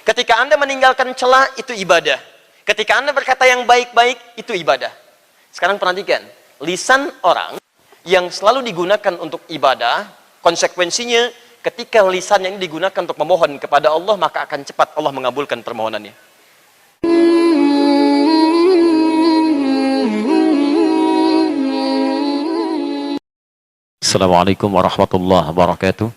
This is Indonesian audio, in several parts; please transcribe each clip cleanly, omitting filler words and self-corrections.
Ketika Anda meninggalkan cela, itu ibadah. Ketika Anda berkata yang baik-baik, itu ibadah. Sekarang perhatikan, lisan orang yang selalu digunakan untuk ibadah, konsekuensinya ketika lisan yang digunakan untuk memohon kepada Allah, maka akan cepat Allah mengabulkan permohonannya. Assalamualaikum warahmatullahi wabarakatuh.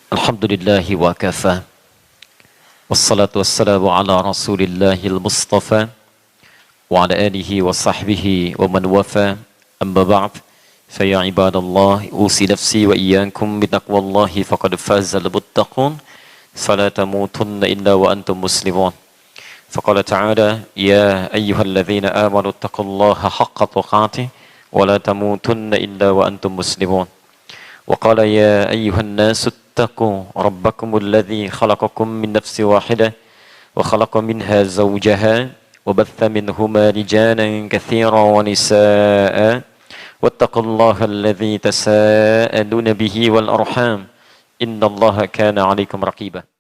Alhamdulillahi wa kafa. Wassalatu wassalamu ala rasulillahil mustafa wa ala alihi wa sahbihi wa man wafa. Amma ba'd. Fa ya ibadallah, usi nafsi wa iyyakum bitaqwallahi faqad fazal muttaqun. Fala tamutunna illa wa antum muslimun. فقال تعالى يا أيها الذين آمنوا اتقوا الله حق تقاته ولا تموتن إلا وأنتم مسلمون وقال يا أيها الناس اتقوا ربكم الذي خلقكم من نفس واحدة وخلق منها زوجها وبث منهما رجالا كثيرا ونساء واتقوا الله الذي تساءلون به والأرحام إن الله كان عليكم رقيبا.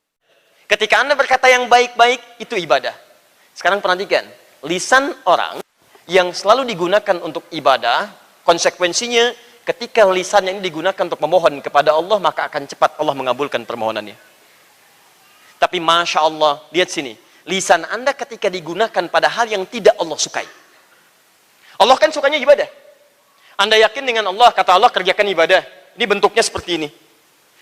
Ketika Anda berkata yang baik-baik, itu ibadah. Sekarang perhatikan, lisan orang yang selalu digunakan untuk ibadah, konsekuensinya ketika lisan yang digunakan untuk memohon kepada Allah, maka akan cepat Allah mengabulkan permohonannya. Tapi Masya Allah, lihat sini, lisan Anda ketika digunakan pada hal yang tidak Allah sukai. Allah kan sukanya ibadah. Anda yakin dengan Allah, kata Allah kerjakan ibadah. Ini bentuknya seperti ini.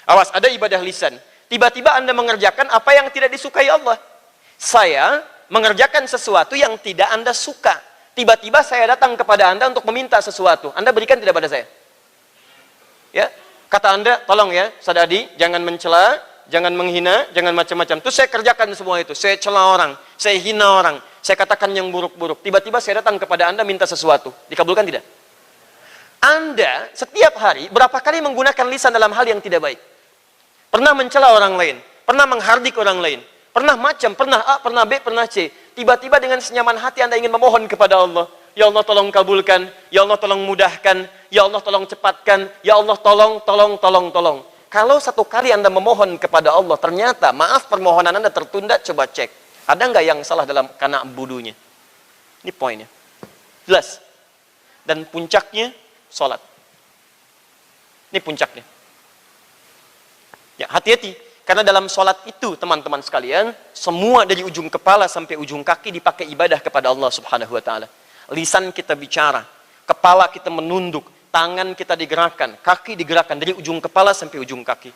Awas, ada ibadah lisan. Tiba-tiba Anda mengerjakan apa yang tidak disukai Allah. Saya mengerjakan sesuatu yang tidak Anda suka. Tiba-tiba saya datang kepada Anda untuk meminta sesuatu. Anda berikan tidak pada saya? Ya, kata Anda, tolong ya, Sadadi, jangan mencela, jangan menghina, jangan macam-macam. Terus saya kerjakan semua itu. Saya cela orang, saya hina orang, saya katakan yang buruk-buruk. Tiba-tiba saya datang kepada Anda minta sesuatu. Dikabulkan tidak? Anda setiap hari berapa kali menggunakan lisan dalam hal yang tidak baik? Pernah mencela orang lain, pernah menghardik orang lain, pernah macam, pernah A, pernah B, pernah C. Tiba-tiba dengan senyaman hati Anda ingin memohon kepada Allah. Ya Allah tolong kabulkan, Ya Allah tolong mudahkan, Ya Allah tolong cepatkan, Ya Allah tolong. Kalau satu kali Anda memohon kepada Allah, ternyata maaf permohonan Anda tertunda, coba cek. Ada nggak yang salah dalam kana budunya? Ini poinnya. Jelas. Dan puncaknya, sholat. Ini puncaknya. Ya, hati-hati, karena dalam sholat itu, teman-teman sekalian, semua dari ujung kepala sampai ujung kaki dipakai ibadah kepada Allah Subhanahu wa Ta'ala. Lisan kita bicara, kepala kita menunduk, tangan kita digerakkan, kaki digerakkan dari ujung kepala sampai ujung kaki.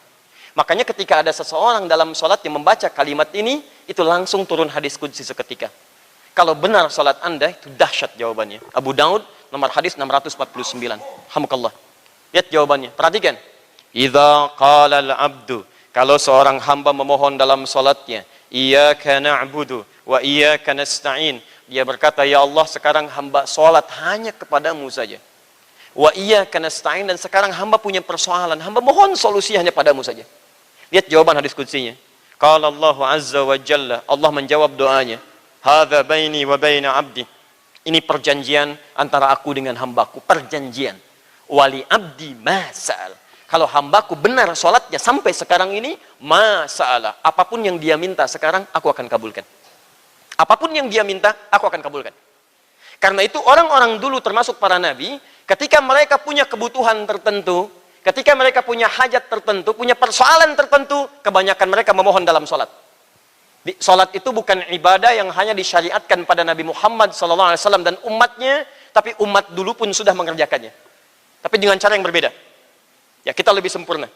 Makanya ketika ada seseorang dalam sholat yang membaca kalimat ini, itu langsung turun hadis qudsi seketika. Kalau benar sholat Anda, itu dahsyat jawabannya. Abu Daud, nomor hadis 649. Alhamdulillah. Lihat jawabannya, perhatikan. Idza qala al-'abdu, kalau seorang hamba memohon dalam salatnya, iyyaka na'budu wa iyyaka nasta'in, dia berkata, ya Allah sekarang hamba salat hanya kepadamu saja. Wa iyyaka nasta'in, dan sekarang hamba punya persoalan, hamba mohon solusi hanya padamu saja. Lihat jawaban hadis qudsinya. Qala Allah azza wa jalla, Allah menjawab doanya, hadza baini wa baina 'abdi. Ini perjanjian antara aku dengan hambaku, perjanjian. Wali 'abdi ma sa'al. Kalau hambaku benar sholatnya sampai sekarang ini, masalah. Apapun yang dia minta sekarang, aku akan kabulkan. Apapun yang dia minta, aku akan kabulkan. Karena itu orang-orang dulu termasuk para nabi, ketika mereka punya kebutuhan tertentu, ketika mereka punya hajat tertentu, punya persoalan tertentu, kebanyakan mereka memohon dalam sholat. Sholat itu bukan ibadah yang hanya disyariatkan pada Nabi Muhammad SAW dan umatnya, tapi umat dulu pun sudah mengerjakannya. Tapi dengan cara yang berbeda. Ya, kita lebih sempurna.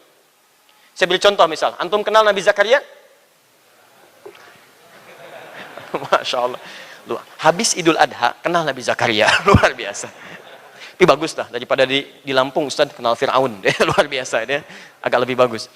Saya beri contoh misal, antum kenal Nabi Zakaria? Masya Allah. Habis Idul Adha, kenal Nabi Zakaria. Luar biasa. Tapi bagus lah, daripada di Lampung, Ustaz kenal Fir'aun. Luar biasa, dia agak lebih bagus.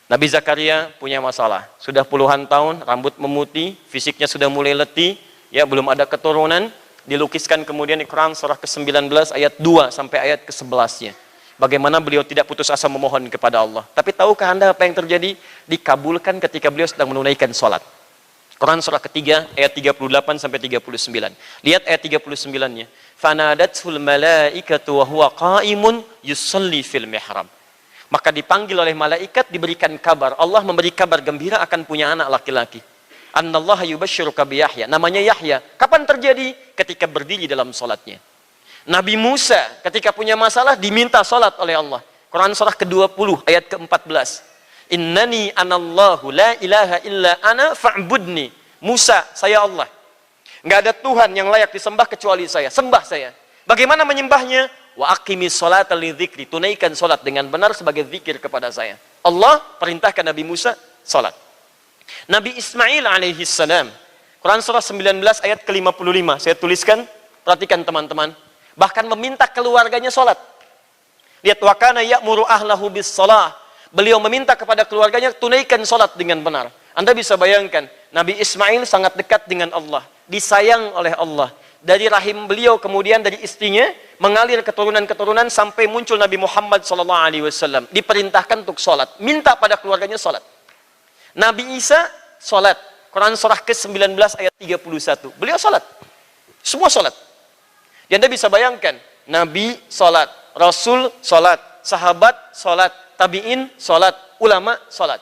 Nabi Zakaria punya masalah. Sudah puluhan tahun, rambut memutih, fisiknya sudah mulai letih, ya belum ada keturunan. Dilukiskan kemudian di Quran surah ke-19 ayat 2 sampai ayat ke-11-nya. Bagaimana beliau tidak putus asa memohon kepada Allah. Tapi tahukah Anda apa yang terjadi? Dikabulkan ketika beliau sedang menunaikan sholat. Quran surah ketiga ayat 38 sampai 39. Lihat ayat 39-nya. Fanadatul malaikatu wa huwa qa'imun yusalli fil mihrab. Maka dipanggil oleh malaikat, diberikan kabar. Allah memberi kabar gembira akan punya anak laki-laki. Annallaha yubashshiruka bi Yahya. Namanya Yahya. Kapan terjadi? Ketika berdiri dalam salatnya. Nabi Musa ketika punya masalah diminta salat oleh Allah. Quran surah ke-20 ayat ke-14. Innani anallahu la ilaha illa ana fa'budni. Musa, saya Allah. Enggak ada Tuhan yang layak disembah kecuali saya. Sembah saya. Bagaimana menyembahnya? Wa aqimis sholata lidzikri. Tunaikan salat dengan benar sebagai zikir kepada saya. Allah perintahkan Nabi Musa salat. Nabi Ismail alaihi salam. Quran surah 19 ayat ke-55. Saya tuliskan, perhatikan teman-teman. Bahkan meminta keluarganya salat. Lihat, wa kana ya'muru ahlahu bis shalah. Beliau meminta kepada keluarganya tunaikan salat dengan benar. Anda bisa bayangkan, Nabi Ismail sangat dekat dengan Allah, disayang oleh Allah. Dari rahim beliau kemudian dari istrinya mengalir keturunan-keturunan sampai muncul Nabi Muhammad SAW. Diperintahkan untuk salat, minta pada keluarganya salat. Nabi Isa salat. Quran surah ke-19 ayat 31. Beliau salat. Semua salat. Dan Anda bisa bayangkan, Nabi salat, Rasul salat, sahabat salat, tabi'in salat, ulama salat.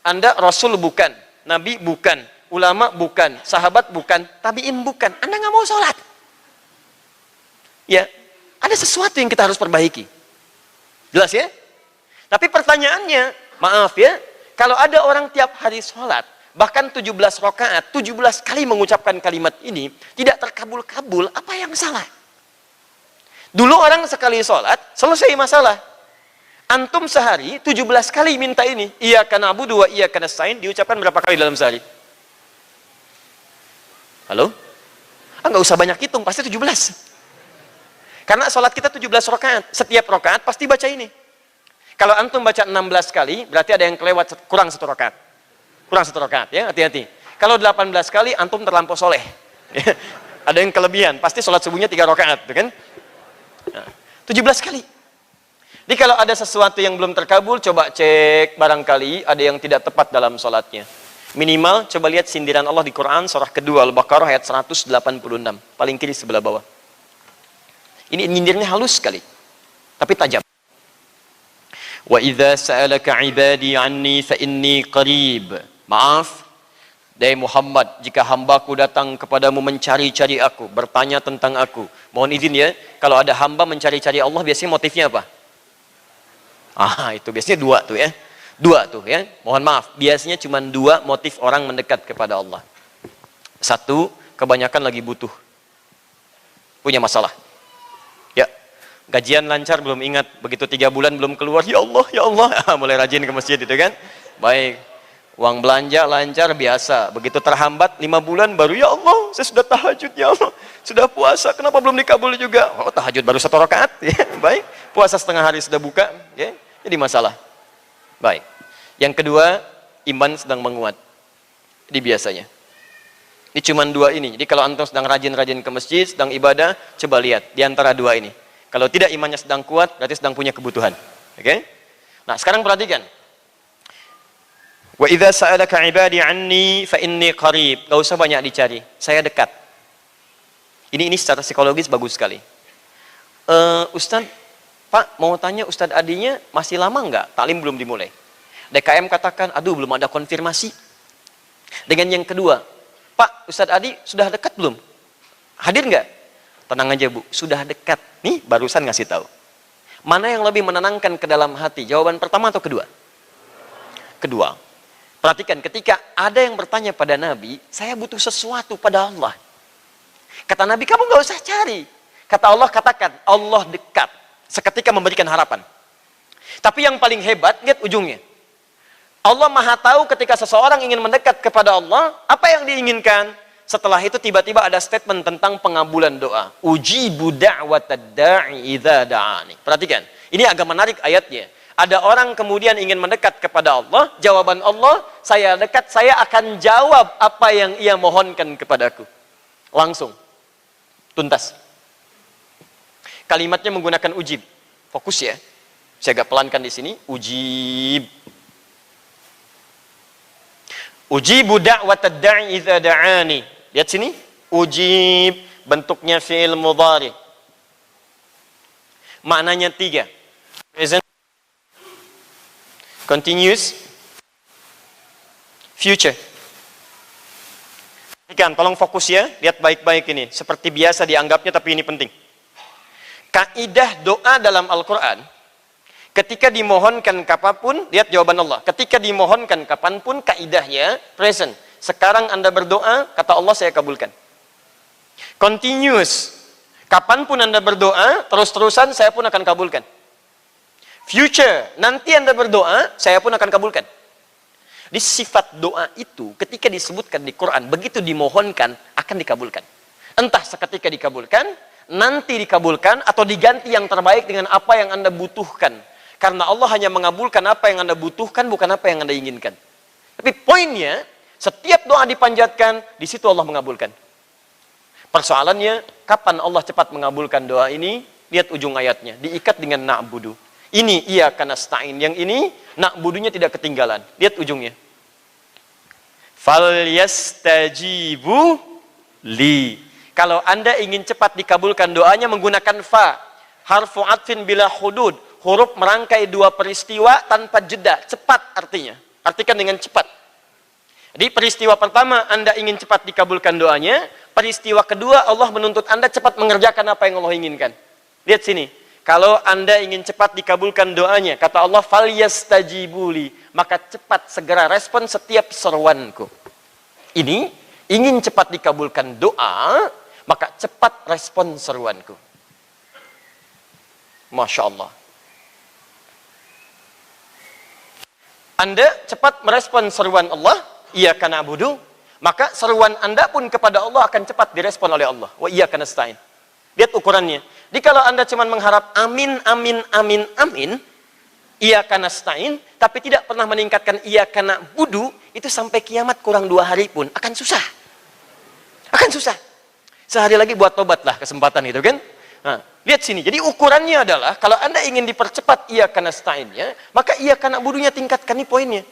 Anda Rasul bukan, Nabi bukan, ulama bukan, sahabat bukan, tabi'in bukan. Anda nggak mau sholat. Ya, ada sesuatu yang kita harus perbaiki. Jelas ya? Tapi pertanyaannya, maaf ya, kalau ada orang tiap hari sholat, bahkan 17 rakaat, 17 kali mengucapkan kalimat ini, tidak terkabul-kabul, apa yang salah? Dulu orang sekali sholat, selesai masalah. Antum sehari 17 kali minta ini. Iyyaka na'budu wa iyyaka nasta'in diucapkan berapa kali dalam sehari? Halo? Nggak usah banyak hitung, pasti 17. Karena sholat kita 17 rakaat. Setiap rakaat pasti baca ini. Kalau antum baca 16 kali, berarti ada yang kelewat kurang 1 rakaat. Kurang 1 rakaat ya, hati-hati. Kalau 18 kali antum terlampau soleh. Ada yang kelebihan, pasti sholat subuhnya 3 rakaat, kan? Nah, 17 kali. Jadi kalau ada sesuatu yang belum terkabul, coba cek, barangkali ada yang tidak tepat dalam sholatnya. Minimal, coba lihat sindiran Allah di Quran, surah kedua, Al-Baqarah, ayat 186. Paling kiri sebelah bawah. Ini nyindirnya halus sekali, tapi tajam. Wa idza sa'alaka 'ibadi 'anni fa inni qarib. Maaf, dari Muhammad, jika hambaku datang kepadamu mencari-cari aku, bertanya tentang aku. Mohon izin ya, kalau ada hamba mencari-cari Allah, biasanya motifnya apa? Itu biasanya 2 tuh ya. 2 tuh ya. Mohon maaf, biasanya cuma 2 motif orang mendekat kepada Allah. 1, kebanyakan lagi butuh. Punya masalah. Ya, gajian lancar belum ingat, begitu 3 bulan belum keluar, ya Allah, mulai rajin ke masjid itu kan. Baik. Uang belanja lancar biasa, begitu terhambat 5 bulan baru, ya Allah, saya sudah tahajud, ya Allah, sudah puasa, kenapa belum dikabul juga? Oh, tahajud baru 1 rakaat, ya. Baik, puasa setengah hari sudah buka, ya. Jadi masalah. Baik. Yang kedua, iman sedang menguat. Ini biasanya. Ini cuma 2 ini. Jadi kalau antum sedang rajin-rajin ke masjid, sedang ibadah, coba lihat di antara 2 ini. Kalau tidak imannya sedang kuat, berarti sedang punya kebutuhan. Oke? Nah, sekarang perhatikan. Wa idza sa'alaka 'ibadi 'anni fa inni qarib. Enggak usah banyak dicari. Saya dekat. Ini secara psikologis bagus sekali. Ustaz, Pak, mau tanya Ustadz Adinya masih lama nggak? Taklim belum dimulai. DKM katakan, aduh belum ada konfirmasi. Dengan yang kedua, Pak, Ustadz Adi sudah dekat belum? Hadir nggak? Tenang aja Bu, sudah dekat. Nih, barusan ngasih tahu. Mana yang lebih menenangkan ke dalam hati? Jawaban pertama atau kedua? Kedua. Perhatikan, ketika ada yang bertanya pada Nabi, saya butuh sesuatu pada Allah. Kata Nabi, kamu nggak usah cari. Kata Allah, katakan, Allah dekat. Seketika memberikan harapan. Tapi yang paling hebat, lihat ujungnya. Allah Maha tahu ketika seseorang ingin mendekat kepada Allah, apa yang diinginkan? Setelah itu tiba-tiba ada statement tentang pengabulan doa. Ujibu da'watad da'i idza da'ani. Perhatikan, ini agak menarik ayatnya. Ada orang kemudian ingin mendekat kepada Allah, jawaban Allah, saya dekat, saya akan jawab apa yang ia mohonkan kepadaku. Langsung. Tuntas. Kalimatnya menggunakan ujib. Fokus ya. Saya agak pelankan di sini. Ujib. Ujibu da'watad da'i idza da'ani. Lihat sini. Ujib. Bentuknya fi'il mudhari. Maknanya 3. Present. Continuous future. Ikan, tolong fokus ya, lihat baik-baik ini. Seperti biasa dianggapnya, tapi ini penting. Kaidah doa dalam Al-Quran, ketika dimohonkan kapanpun, lihat jawaban Allah. Ketika dimohonkan kapanpun, kaidahnya present. Sekarang Anda berdoa, kata Allah, saya kabulkan. Continuous. Kapanpun Anda berdoa, terus-terusan, saya pun akan kabulkan. Future. Nanti Anda berdoa, saya pun akan kabulkan. Di sifat doa itu ketika disebutkan di Quran, begitu dimohonkan akan dikabulkan. Entah seketika dikabulkan, nanti dikabulkan, atau diganti yang terbaik dengan apa yang Anda butuhkan. Karena Allah hanya mengabulkan apa yang Anda butuhkan, bukan apa yang Anda inginkan. Tapi poinnya, setiap doa dipanjatkan, di situ Allah mengabulkan. Persoalannya, kapan Allah cepat mengabulkan doa ini? Lihat ujung ayatnya, diikat dengan na'budu. Ini iyyaka nasta'in, yang ini na'budunya tidak ketinggalan. Lihat ujungnya. Falyastajibu li. Kalau Anda ingin cepat dikabulkan doanya menggunakan fa, harfu atfin bila hudud, huruf merangkai dua peristiwa tanpa jeda, cepat artinya. Artikan dengan cepat. Jadi peristiwa pertama Anda ingin cepat dikabulkan doanya, peristiwa kedua Allah menuntut Anda cepat mengerjakan apa yang Allah inginkan. Lihat sini. Kalau Anda ingin cepat dikabulkan doanya, kata Allah, falyastajibuli, maka cepat segera respon setiap seruanku. Ini ingin cepat dikabulkan doa, maka cepat respon seruanku. Masya Allah. Anda cepat merespon seruan Allah, iyyaka na'budu, maka seruan Anda pun kepada Allah akan cepat direspon oleh Allah. Wa iyyaka nasta'in. Lihat ukurannya. Jadi kalau Anda cuma mengharap amin, amin, amin, amin, iyyaka nasta'in, tapi tidak pernah meningkatkan iyyaka na'budu, itu sampai kiamat kurang 2 hari pun akan susah. Akan susah. Sehari lagi buat tobatlah kesempatan itu kan. Nah, lihat sini. Jadi ukurannya adalah kalau Anda ingin dipercepat iyyaka nasta'innya, maka iyyaka na'budunya tingkatkan, ini poinnya.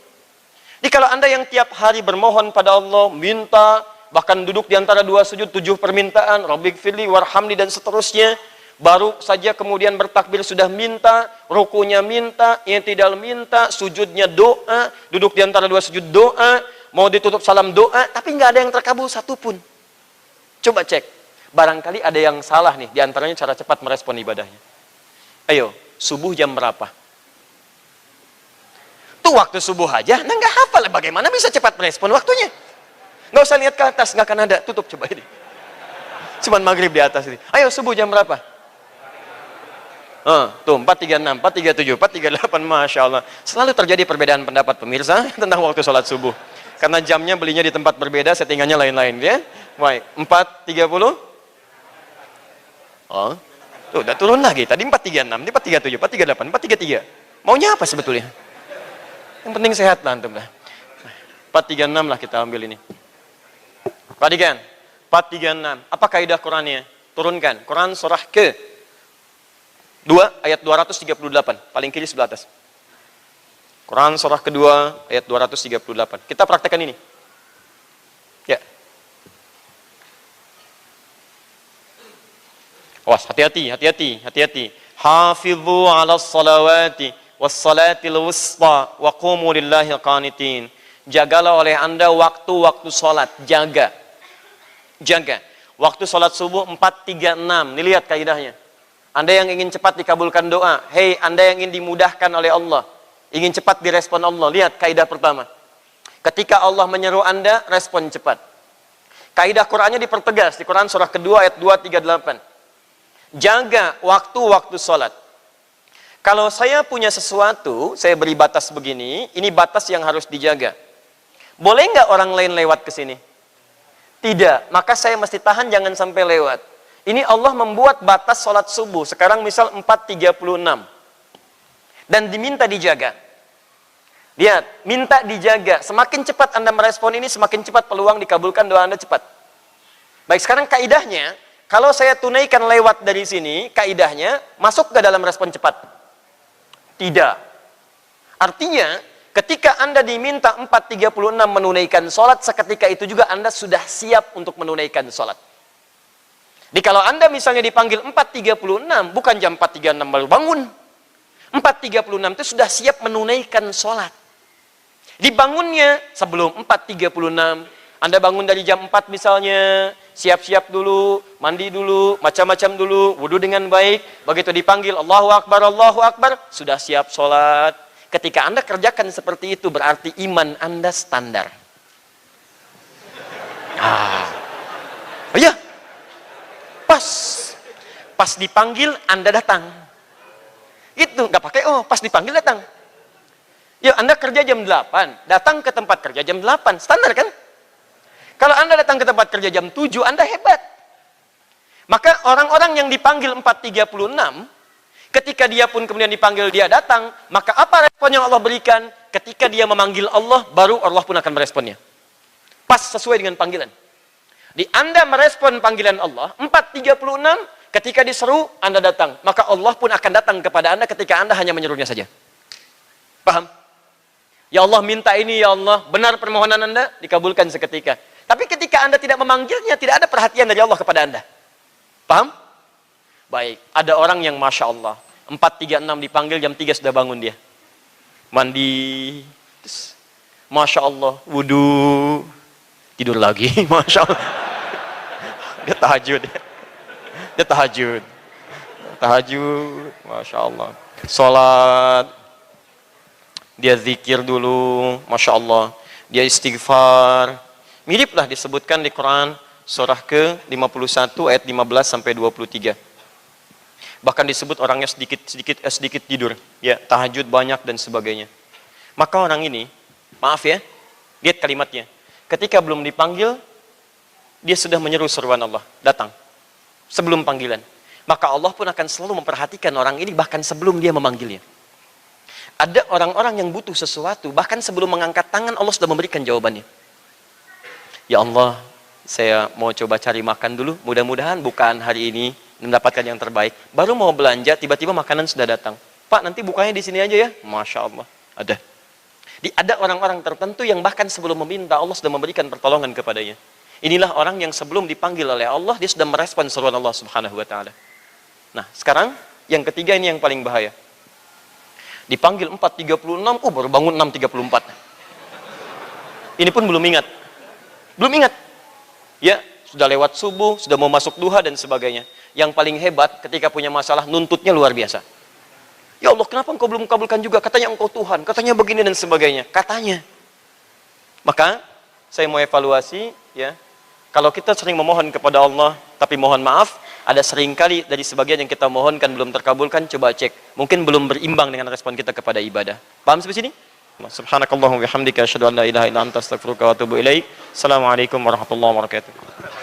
Jadi kalau Anda yang tiap hari bermohon pada Allah, minta, bahkan duduk di antara 2 sujud, 7 permintaan, Rabbighfirli warhamni dan seterusnya, baru saja kemudian bertakbir sudah minta, rukunya minta, i'tidal minta, sujudnya doa, duduk di antara 2 sujud doa, mau ditutup salam doa, tapi nggak ada yang terkabul satupun. Coba cek, barangkali ada yang salah nih, di antaranya cara cepat merespon ibadahnya. Ayo, subuh jam berapa? Tuh waktu subuh aja, nah nggak hafal, bagaimana bisa cepat merespon waktunya? Nggak usah lihat ke atas, nggak akan ada, tutup coba ini. Cuman maghrib di atas ini. Ayo subuh jam berapa? Tuh 4.36, 4.37, 4.38, Masya Allah. Selalu terjadi perbedaan pendapat pemirsa tentang waktu sholat subuh. Karena jamnya belinya di tempat berbeda, settingannya lain-lain ya. Baik, 4.30. Oh, tuh udah turun lagi. Tadi 4.36, ini 4.37, 4.38, 4.33. Maunya apa sebetulnya? Yang penting sehat lah antum lah. 4.36 lah kita ambil ini. Perhatikan, 4.36. Apa kaidah Qurannya? Turunkan. Quran surah ke 2 ayat 238, paling kiri sebelah atas. Quran surah kedua ayat 238. Kita praktekkan ini. Ya. Awas, hati-hati. Hafidhu 'alas salawati was salatil wusta wa qumu lillahi qanitin. Jagalah oleh Anda waktu-waktu salat, jaga. Waktu salat subuh 4.36. Nih lihat kaidahnya. Anda yang ingin cepat dikabulkan doa, hei Anda yang ingin dimudahkan oleh Allah, ingin cepat direspon Allah, lihat kaidah pertama. Ketika Allah menyeru Anda, respon cepat. Kaidah Qur'annya dipertegas di Quran surah kedua ayat 238. Jaga waktu-waktu sholat. Kalau saya punya sesuatu, saya beri batas begini, ini batas yang harus dijaga. Boleh nggak orang lain lewat ke sini? Tidak, maka saya mesti tahan jangan sampai lewat. Ini Allah membuat batas sholat subuh. Sekarang misal 4.36. Dan diminta dijaga. Lihat, minta dijaga. Semakin cepat Anda merespon ini, semakin cepat peluang dikabulkan doa Anda cepat. Baik, sekarang kaidahnya, kalau saya tunaikan lewat dari sini, kaidahnya, masuk ke dalam respon cepat? Tidak. Artinya, ketika Anda diminta 4.36 menunaikan sholat, seketika itu juga Anda sudah siap untuk menunaikan sholat. Jadi kalau Anda misalnya dipanggil 4.36, bukan jam 4.36 baru bangun. 4.36 itu sudah siap menunaikan sholat. Dibangunnya sebelum 4.36. Anda bangun dari jam 4 misalnya, siap-siap dulu, mandi dulu, macam-macam dulu, wudhu dengan baik. Begitu dipanggil Allahu Akbar, sudah siap sholat. Ketika Anda kerjakan seperti itu, berarti iman Anda standar. Oh iya, pas dipanggil Anda datang. Itu nggak pakai pas dipanggil datang. Ya, Anda kerja jam 8, datang ke tempat kerja jam 8, standar kan? Kalau Anda datang ke tempat kerja jam 7, Anda hebat. Maka orang-orang yang dipanggil 4.36, ketika dia pun kemudian dipanggil dia datang, maka apa respon yang Allah berikan? Ketika dia memanggil Allah, baru Allah pun akan meresponnya. Pas sesuai dengan panggilan. Di Anda merespon panggilan Allah, 4.36, ketika diseru, Anda datang. Maka Allah pun akan datang kepada Anda ketika Anda hanya menyerunya saja. Paham? Ya Allah minta ini, ya Allah, benar permohonan Anda, dikabulkan seketika. Tapi ketika Anda tidak memanggilnya, tidak ada perhatian dari Allah kepada Anda. Paham? Baik, ada orang yang Masya Allah, 4.36 dipanggil, jam 3 sudah bangun dia. Mandi, terus, Masya Allah, wudhu, tidur lagi, Masya Allah. Dia tahajud. Masya Allah. Sholat, dia zikir dulu, Masya Allah. Dia istighfar. Miriplah disebutkan di Quran surah ke-51 ayat 15 sampai 23. Bahkan disebut orangnya sedikit tidur, ya, tahajud banyak dan sebagainya. Maka orang ini, maaf ya, lihat kalimatnya. Ketika belum dipanggil, dia sudah menyeru seruan Allah, datang sebelum panggilan. Maka Allah pun akan selalu memperhatikan orang ini bahkan sebelum dia memanggilnya. Ada orang-orang yang butuh sesuatu, bahkan sebelum mengangkat tangan Allah sudah memberikan jawabannya. Ya Allah, saya mau coba cari makan dulu, mudah-mudahan bukaan hari ini mendapatkan yang terbaik. Baru mau belanja, tiba-tiba makanan sudah datang. Pak, nanti bukanya di sini aja ya. Masya Allah, ada. Ada orang-orang tertentu yang bahkan sebelum meminta, Allah sudah memberikan pertolongan kepadanya. Inilah orang yang sebelum dipanggil oleh Allah, dia sudah merespon seruan Allah Subhanahu wa Ta'ala. Nah, sekarang yang ketiga ini yang paling bahaya. Dipanggil 4.36, baru bangun 6.34. Ini pun belum ingat. Ya, sudah lewat subuh, sudah mau masuk duha dan sebagainya. Yang paling hebat ketika punya masalah, nuntutnya luar biasa. Ya Allah, kenapa engkau belum kabulkan juga? Katanya engkau Tuhan, katanya begini dan sebagainya. Katanya. Maka, saya mau evaluasi, ya. Kalau kita sering memohon kepada Allah, tapi mohon maaf, ada seringkali dari sebagian yang kita mohonkan belum terkabulkan, coba cek. Mungkin belum berimbang dengan respon kita kepada ibadah. Paham sampai sini? Subhanakallahumma bihamdika asyhadu an la ilaha illa anta astaghfiruka wa atubu ilaik. Assalamualaikum warahmatullahi wabarakatuh.